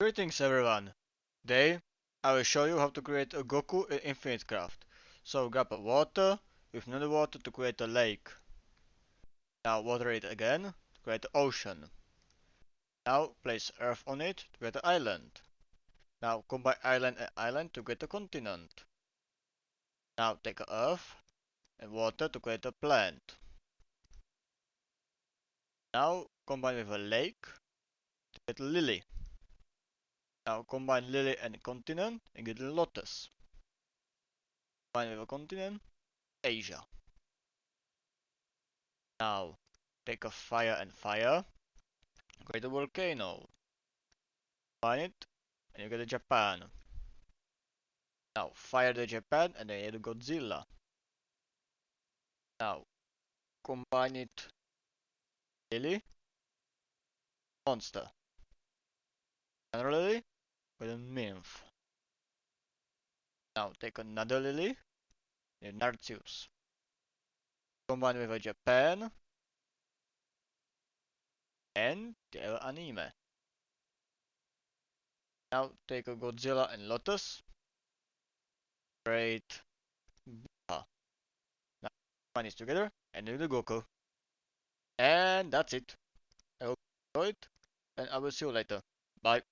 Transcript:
Greetings everyone! Today I will show you how to create a Goku in Infinite Craft. So grab a water with another water to create a lake. Now water it again to create an ocean. Now place earth on it to create an island. Now combine island and island to create a continent. Now take earth and water to create a plant. Now combine with a lake to get a lily. Now combine lily and continent and get a lotus. Combine with a continent, Asia. Now take a fire and fire, create a volcano, combine it, and you get a Japan. Now fire the Japan and then you get a Godzilla. Now combine it, lily, monster. Another lily with a nymph. Now take another lily, and Narcissus. Combine with a Japan and the anime. Now take a Godzilla and Lotus. Create Buddha. Now combine these together and do the Goku. And that's it. I hope you enjoyed, and I will see you later. Bye.